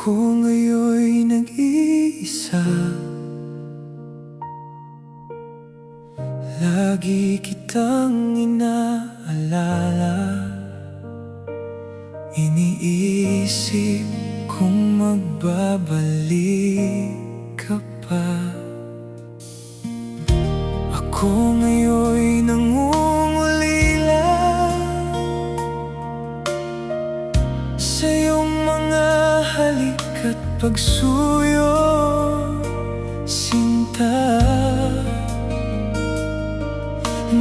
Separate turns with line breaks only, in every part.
Ako ngayon'y nag-iisa, lagi kitang inaalala. Iniisip kung magbabalik ka pa. Ako ngayon'y nangungulila sa iyong mga halik at pagsuyo, sinta,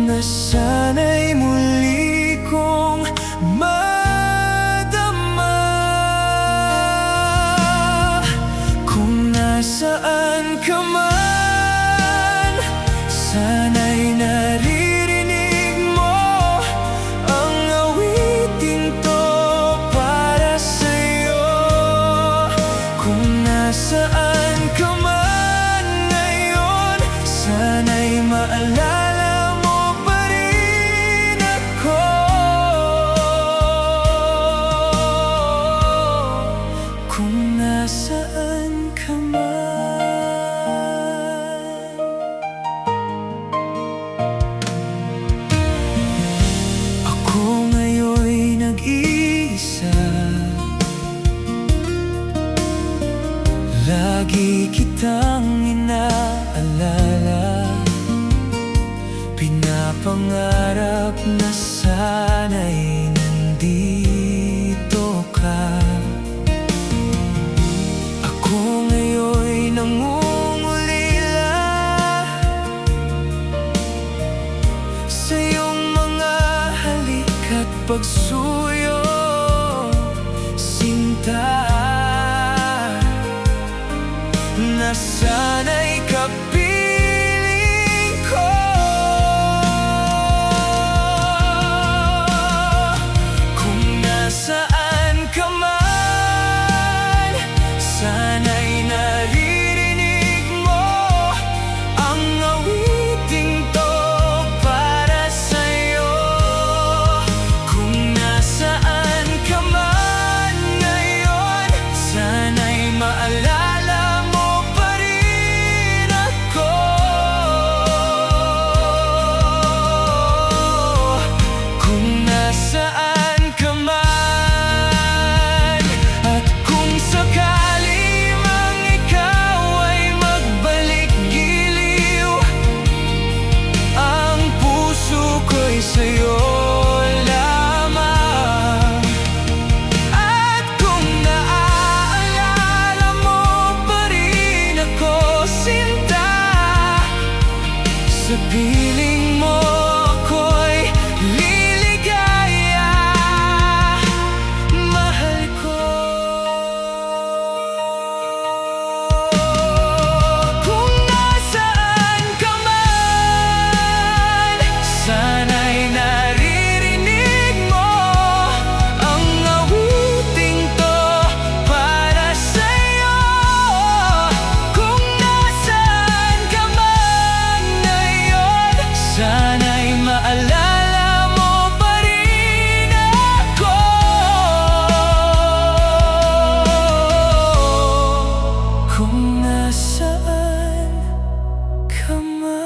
na sana'y muli kong madama. Kung nasaan ka man, sana'y naririnig mo ang awiting to para sa'yo. Kung nasaan ka man ngayon, sana'y maalala mo pa rin ako. Kung nasaan ka man. Ako ngayon'y nag-iisa, lagi kitang inaalala. Pinapangarap na sana'y nandito ka. Ako ngayon'y nangungulila sa iyong mga halik at pagsuyo, sinta, na sana'y kapiling ko. Kung nasaan ka man, sana'y naririnig mo ang awiting to para sa'yo. Kung nasaan ka man ngayon, sana'y maalala mo pa rin ako. Kung nasaan ka man, at kung sakali mang ikaw ay magbalik giliw, ang puso ko'y sa'yo lamang. At kung naaalala mo pa rin ako, sinta, sa piling mo ako'y liligaya, mahal ko. Kung nasaan ka man, sana'y naririnig mo ang awiting to para sa'yo. Kung nasaan ka man ngayon, sana'y maalala mo pa rin ako. Kung nasaan ka man.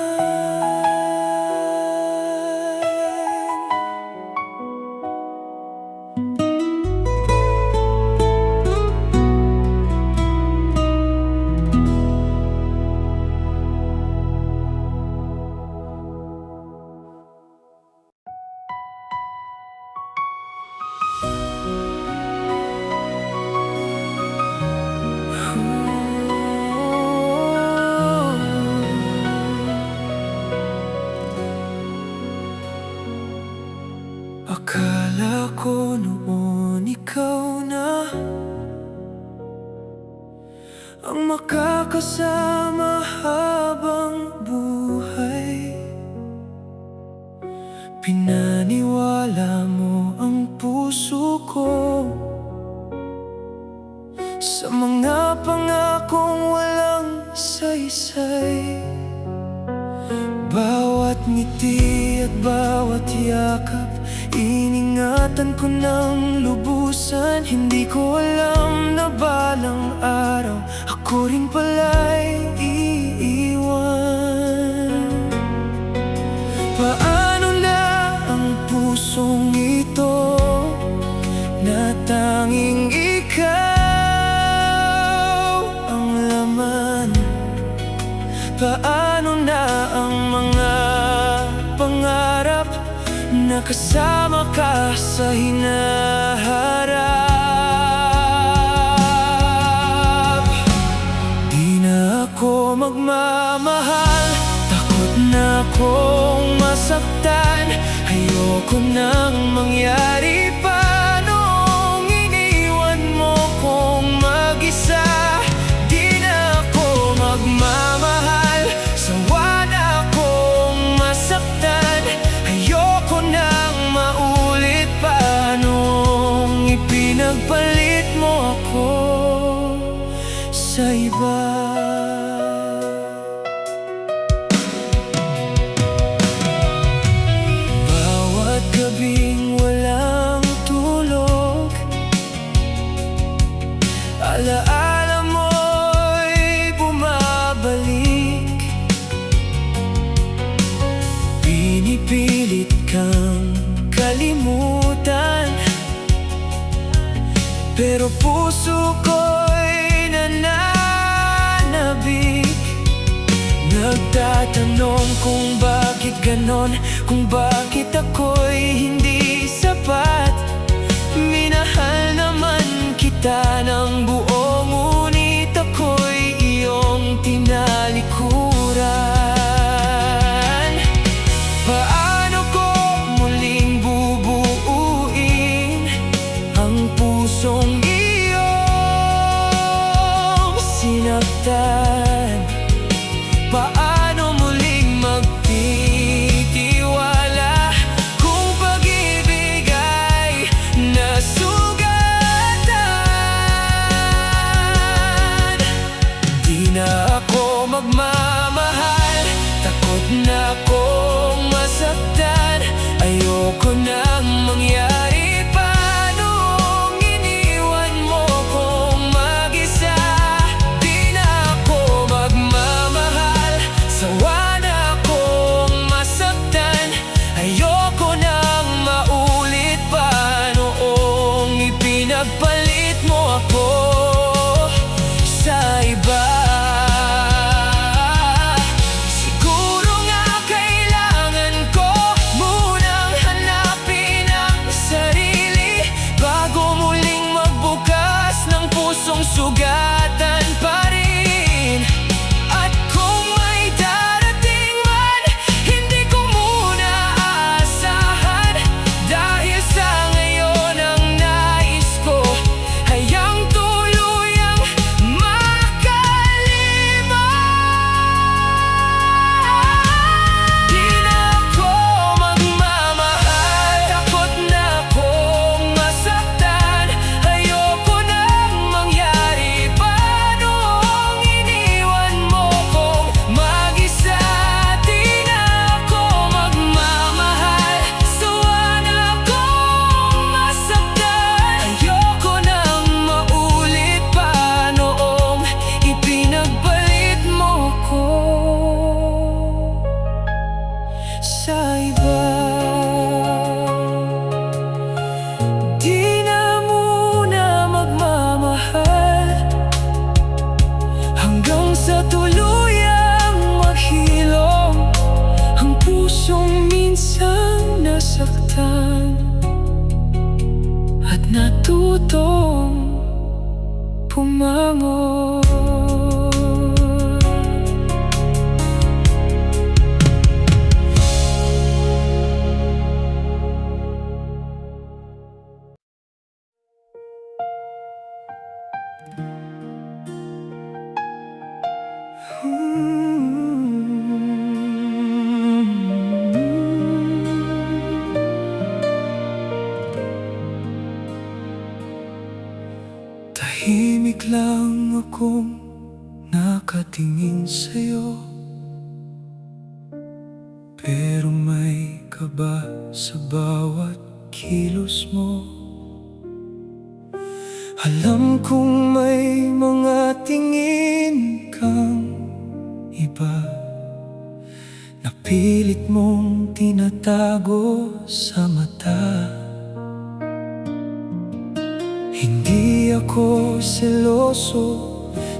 Akala ko noon ikaw na ang makakasama habang buhay. Pinaniwala mo ang puso ko sa mga pangakong walang saysay. Bawat ngiti at bawat yakap, ining Iningatan ko ng lubusan, hindi ko alam na balang araw ako rin pala'y iiwan. Paano na ang pusong ito na tanging ikaw ang laman? Paano na ang mga pangarap na kasama ka sa hinaharap? Di na ako magmamahal, takot na akong masaktan. Ayoko nang mangyari pa noong iniwan mo kong mag-isa. Di na ako magmamahal, sawa na akong masaktan. Ayoko nang maulit pa noong ipinagpalit mo ako sa iba. Bawat gabing walang tulog, alaala mo'y bumabalik. Pinipilit kang kalimutan, pero puso ko'y nananabik. Nagtatanong kung bakit ganon, kung bakit ako'y hindi sapat. Minahal naman kita ng buo, ngunit ako'y iyong tinalikuran. Paano ko muling bubuuin ang pusong iyong sinaktan? Paano muling magtitiwala kung pag-ibig ay nasugatan? Di na ako magmamahal, takot na akong masaktan. Ayoko nang mangyari pa noong iniwan mo kong mag-isa. Di na ako magmamahal, sawa na akong masaktan. Ayoko nang maulit pa noong ipinagpalit mo ako sa iba. Siguro nga kailangan ko munang hanapin ang sarili bago muling magbukas ng pusong sugatan pa rin. At kung may darating man, hindi ko muna aasahan. Dahil sa ngayon ang nais ko ay ang tuluyang makalimutan. Di na ako magmamahal, takot na akong masaktan. Ayoko nang mangyari pa noong iniwan mo kong mag-isa. Di na ako magmamahal, sawa na akong masaktan. Ayoko nang maulit pa noong ipinagpalit mo ko sa iba. Di na muna magmamahal hanggang sa tuluyang maghilom ang pusong minsang nasaktan at natutong pumangon. Tahimik lang akong nakatingin sa'yo, pero may kaba sa bawat kilos mo. Alam kong may mga tingin kang iba na pilit mong tinatago sa mata. Hindi ako seloso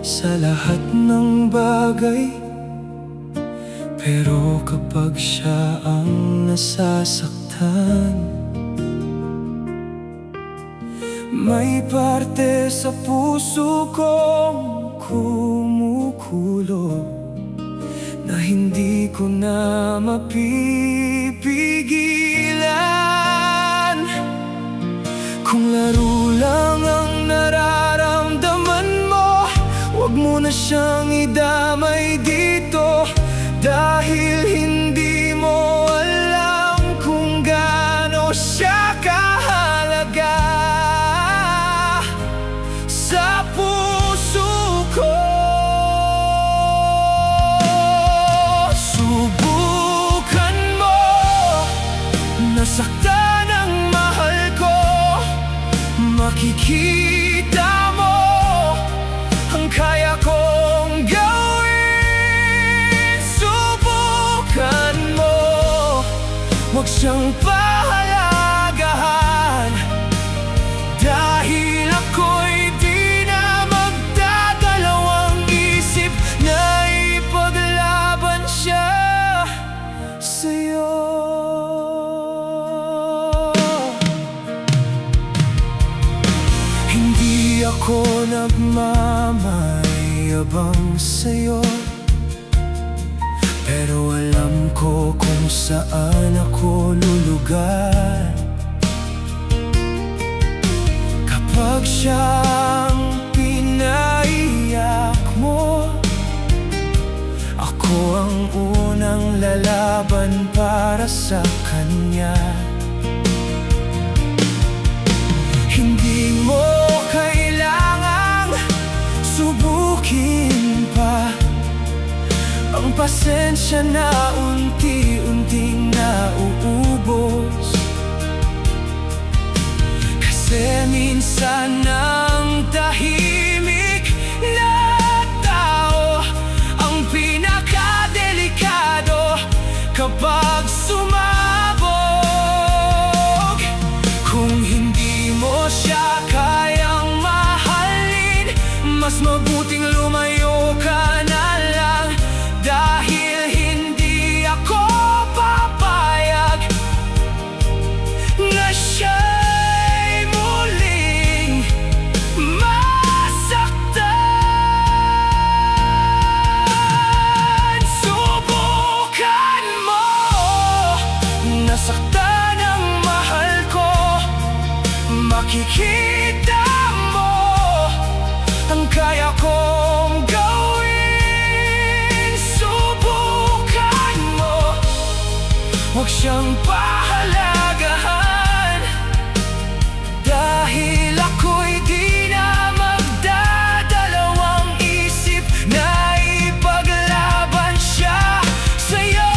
sa lahat ng bagay, pero kapag siya ang nasasaktan, may parte sa puso kong kumukulo na hindi ko na mapipigilan. Kung laro lang ang nararamdaman mo, huwag mo na siyang idamay dito, dahil hindi mo alam kung gaano siya kahalaga sa puso ko. Subukan mo nasaktan ang mahal ko, makikita mo ang kaya kong gawin. Subukan mo, huwag siyang pahalagahan, dahil ako'y di na magdadalawang isip na ipaglaban siya sa'yo. Hindi ako nagmamayabang sa'yo, pero alam ko kung saan ako lulugar kapag siyang pinaiyak mo. Ako ang unang lalaban para sa kanya. Hindi mo kailangang subukin pa ang pasensya na unti-unting nauubos, kasi minsan ang tahimik na tao ang pinakadelikado kapag sumabog. Kung hindi mo siya kayang mahalin, mas mabuting lumayo ka na lang, dahil hindi ako papayag na siya'y muling masaktan. Subukan mo nasaktan ang mahal ko, makikita mo ang kaya kong gawin. Subukan mo, huwag siyang pahalagahan, dahil ako'y di na magdadalawang isip na ipaglaban siya sa'yo.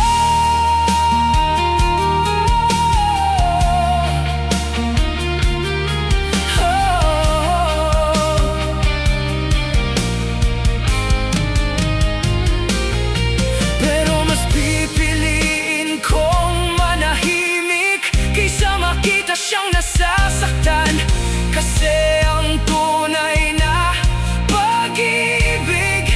Pero mas pipiliin kong manahimik kaysa makita siyang nasasaktan, kasi ang tunay na pag-ibig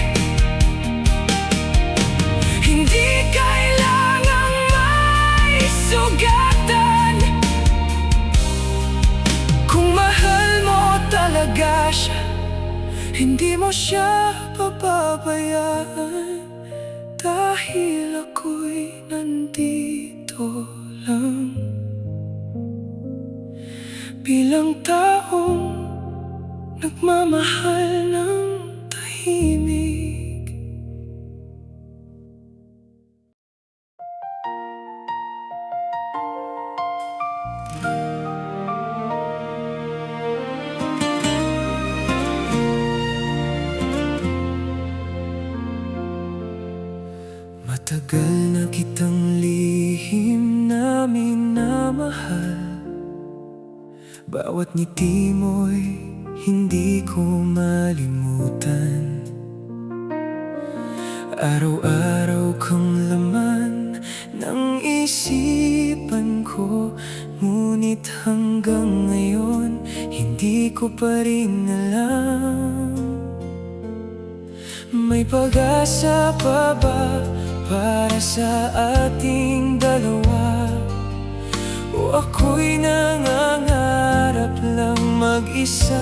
hindi kailangang may sugatan. Kung mahal mo talaga siya, hindi mo siya pababayaan, dahil ako'y nandito lang bilang taong nagmamahal ng tahimik. Matagal na kitang lihim na minamahal, Bawat ngiti mo'y hindi ko malimutan. Araw-araw kang laman ng isipan ko, ngunit hanggang ngayon hindi ko pa rin alam. May pag-asa pa ba para sa ating dalawa? O ako'y nangangarap lang mag-isa?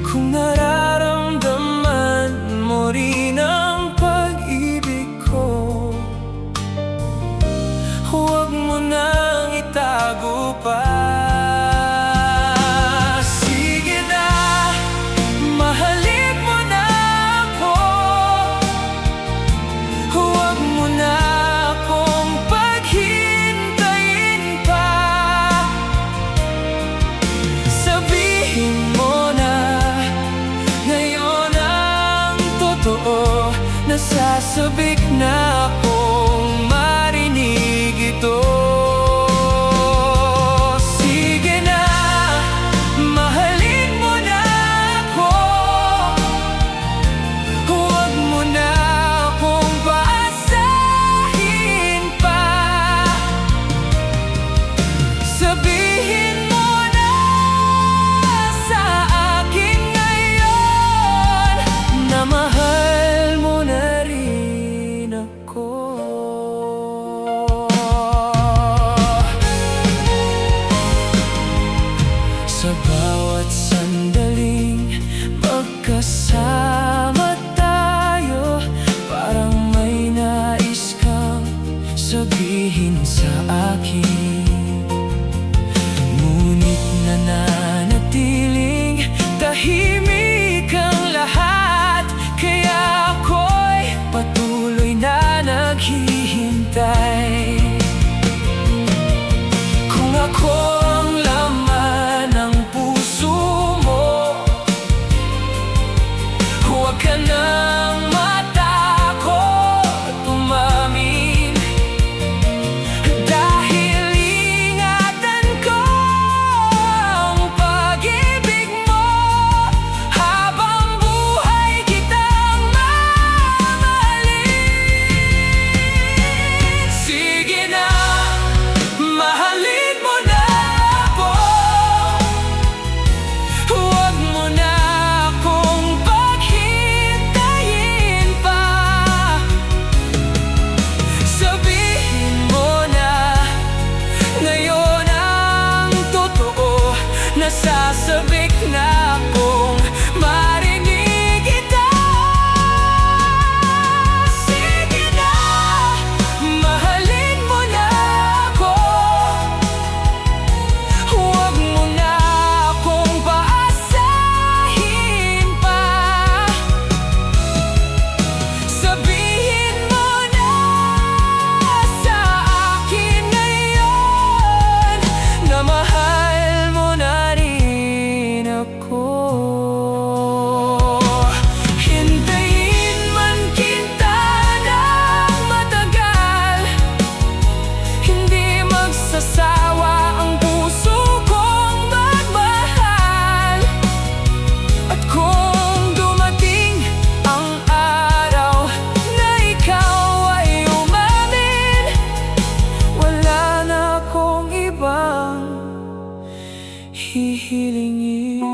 Kung nararamdaman mo rin ang pag-ibig ko, huwag mo nang itago pa. Sige na, mahalin mo na ako. Huwag mo na akong paghintayin pa. Sabihin mo na ngayon ang totoo. Nasasabik na akong marinig ito. Sige na, mahalin mo na ako. Huwag mo na akong paasahin pa. Sabihin mo na sa akin ngayon na mahal mo na rin ako. Sa bawat sandaling magkasama tayo, parang may nais kang sabihin sa akin. Ngunit nananatiling tahimik ang lahat, kaya ako'y patuloy na naghihintay. Kung ako ang laman ng puso mo, huwag ka nang matakot umamin. Dahil ingatan ko ang pag-ibig mo, habang buhay kitang mamahalin. Sige na, mahalin mo na ako. Huwag mo na akong paghintayin pa. Sabihin mo na ngayon ang totoo. Nasasabik na akong marinig ito. Sige na, mahalin mo na ako. Huwag mo na akong paasahin pa. Sabihin mo na sa akin ngayon na mahal mo na rin ako. Hintayin man kita ng matagal, hindi magsasawa ang puso kong magmahal. At kung dumating ang araw na ikaw ay umamin, wala na akong ibang hihilingin.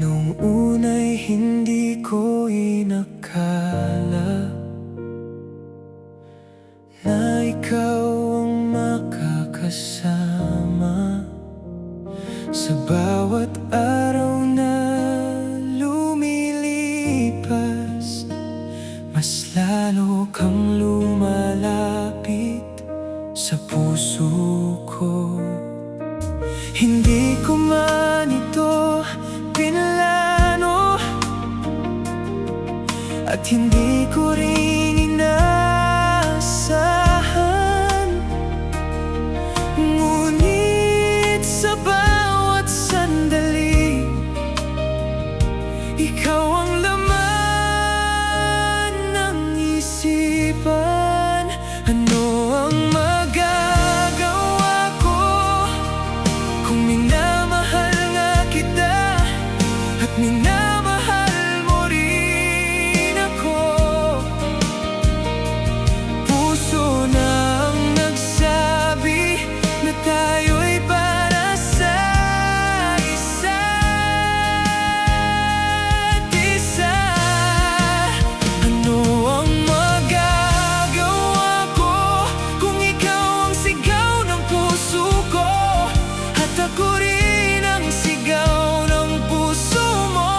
Nung una'y hindi ko inakala na ikaw ang makakasama sa bawat araw na lumilipas. Mas lalo kang lumalapit sa puso ko. Hindi ko At hindi ko rin inaasahan. Ngunit sa bawat sandali, ikaw ang laman ng isipan. Ano ang magagawa ko kung minamahal nga kita at minamahal mo rin ako? Puso na ang nagsabi na tayo'y para sa isa't isa. Ano ang magagawa ko kung ikaw ang sigaw ng puso ko at ako rin ang sigaw ng puso mo?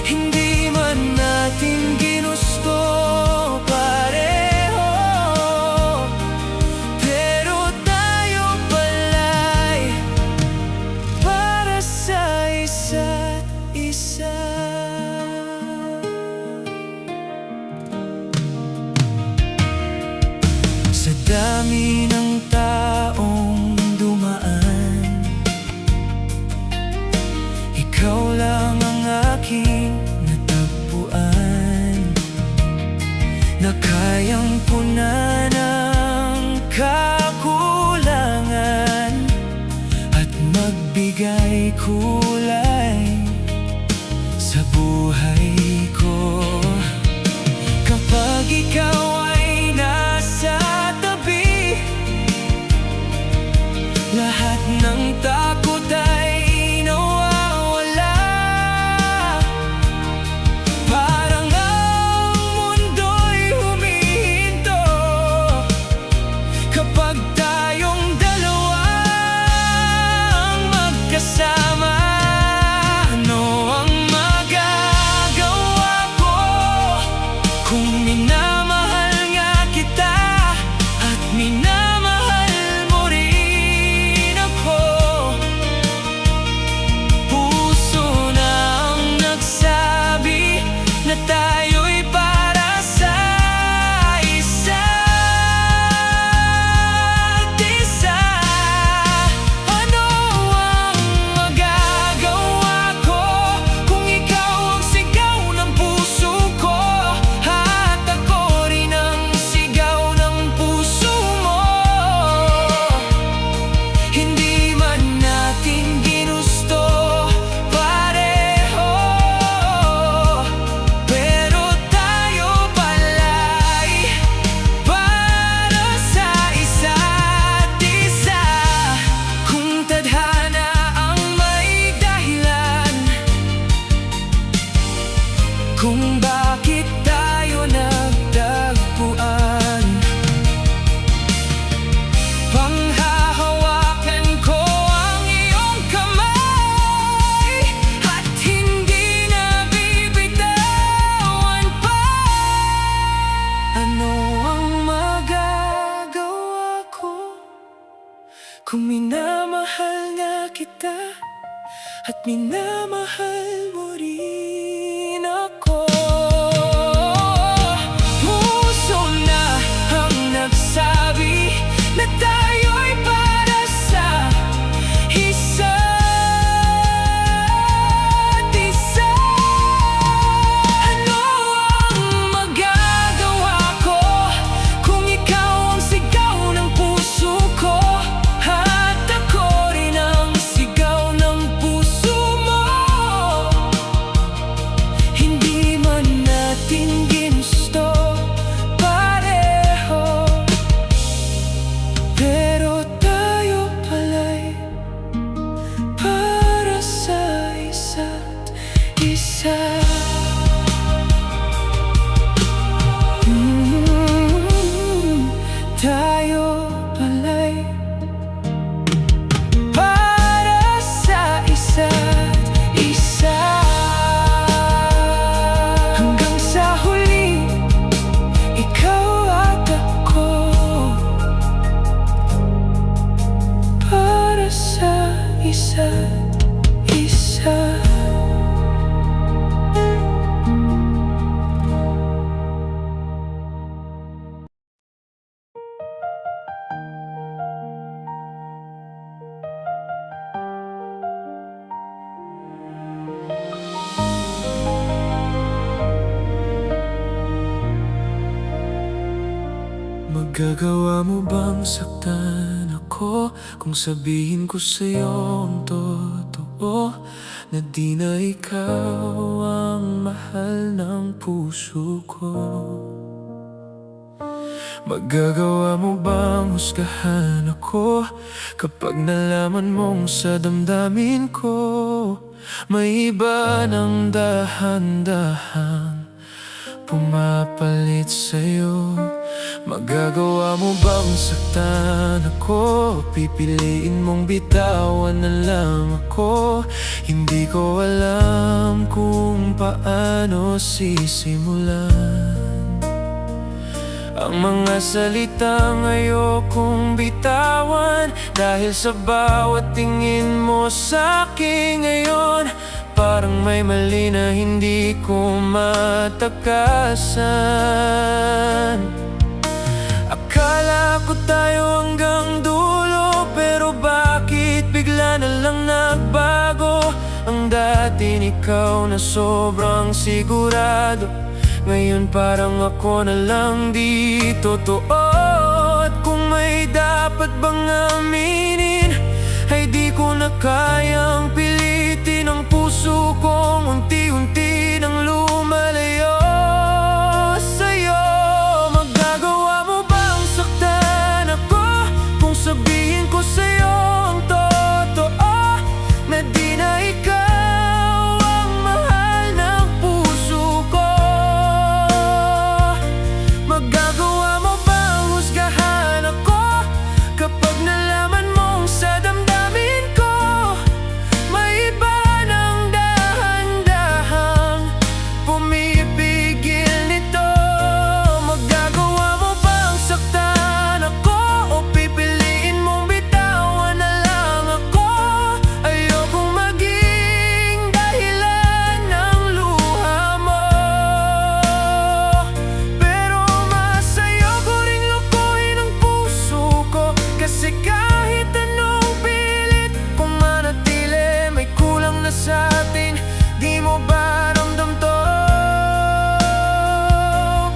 Hindi man natin ginusto pareho, pero tayo pala'y para sa isa't isa. Sa dami ng taong dumaan, ikaw lang ang aking natagpuan, na kayang punan ang kakulangan at magbigay kulay sa buhay ko. Kapag ikaw ay nasa tabi, lahat ng takot ay nawawala. Parang ang mundo'y humihinto kapag tayong dalawa ang magkasama. Ano ang magagawa ko kung minamahal nga kita at minamahal mo rin ako? Puso na ang nagsabi na tayo'y para sa isa't isa. Ano ang magagawa ko kung ikaw ang sigaw ng puso ko at ako rin ang sigaw ng puso mo? Hindi man natin ginusto pareho, pero tayo pala'y para sa isa't isa. Kung tadhana ang may dahilan kung bakit tayo nagtagpuan, panghahawakan ko ang iyong kamay at hindi na bibitawan pa. Ano ang magagawa ko kung minamahal nga kita at minamahal mo rin ako? Puso na ang nagsabi na tayo'y para sa isa't isa. Ano ang magagawa ko kung ikaw ang sigaw ng puso ko at ako rin ang sigaw ng puso mo? Magagawa mo bang saktan ako kung sabihin ko sa'yo ang totoo, na di na ikaw ang mahal ng puso ko? Magagawa mo bang husgahan ako kapag nalaman mong sa damdamin ko may iba ng dahan-dahan pumapalit sa'yo? Magagawa mo bang saktan ako? Pipiliin mong bitawan na lang ako. Hindi ko alam kung paano sisimulan ang mga salitang ayokong bitawan, dahil sa bawat tingin mo sa'kin ngayon parang may mali na hindi ko matakasan. Akala ko tayo hanggang dulo, pero bakit bigla na lang nagbago? Ang dating ikaw na sobrang sigurado, ngayon parang ako na lang di totoo. At kung may dapat bang aminin, ay di ko na kayang pilitin ang puso kong unti-unti nang lumalayo sa'yo. Magagawa mo bang saktan ako kung sabihin ko sa'yo ang totoo, na di na ikaw ang mahal ng puso ko? Magagawa mo bang husgahan ako kapag nalaman mong sa damdamin ko may iba ng dahan-dahang pumipigil nito? Magagawa mo bang saktan ako o pipiliin mong bitawan na lang ako? Ayokong maging dahilan ng luha mo, pero mas ayoko ring lukuhin ang puso ko. Kasi kahit anong pilit kung manatili, may kulang na sa atin. Di mo ba ramdam to?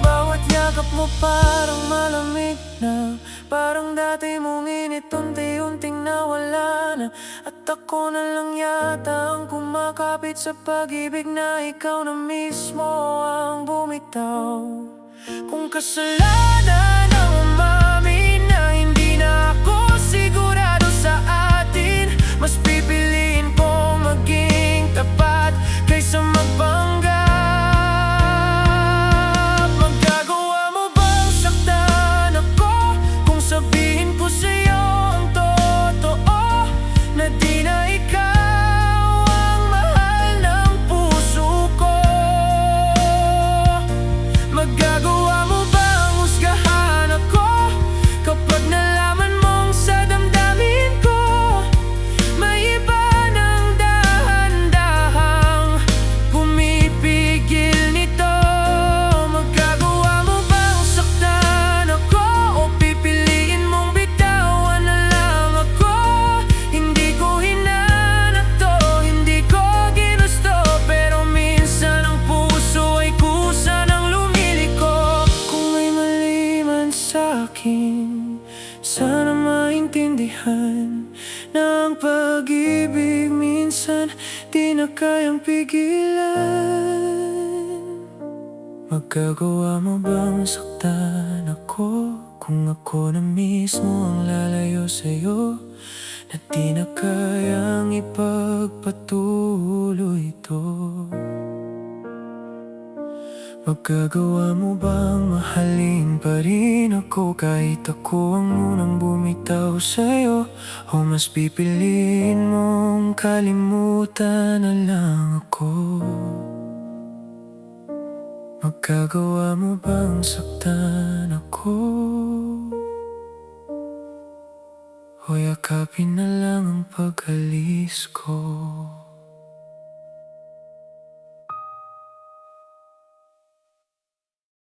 Bawat yakap mo parang malamig na, parang dati mong init unti-unting nawala na. At ako na lang yata ang kumakapit sa pag-ibig na ikaw na mismo ang bumitaw. Kung kasalanan ang umamin na hindi na ako sigurado sa atin, mas pipiliin ko maging tapat kaysa magpanggap. Magagawa mo bang saktan ako kung sabihin ko sa'yo ang totoo, na di na ikaw ang mahal ng puso ko? Magagawa mo bang husgahan ako kapag nalaman mong sa damdamin ko may iba ng dahan-dahang pumipigil nito? Magagawa mo bang saktan ako o pipiliin mong bitawan na lang ako? Hindi ko hinanap to, hindi ko ginusto, pero minsan ang puso ay kusa ng lumiliko. Kung may mali man sa'kin, sana maintindihan na ang pag-ibig minsan di na kayang pigilan. Magagawa mo bang saktan ako kung ako na mismo ang lalayo sa'yo, na di na kayang ipagpatuloy ito? Magagawa mo bang mahalin pa rin ako kahit ako ang unang bumitaw sa'yo, o mas pipiliin mong kalimutan na lang ako? Magagawa mo bang saktan ako o yakapin na lang ang pag-alis ko?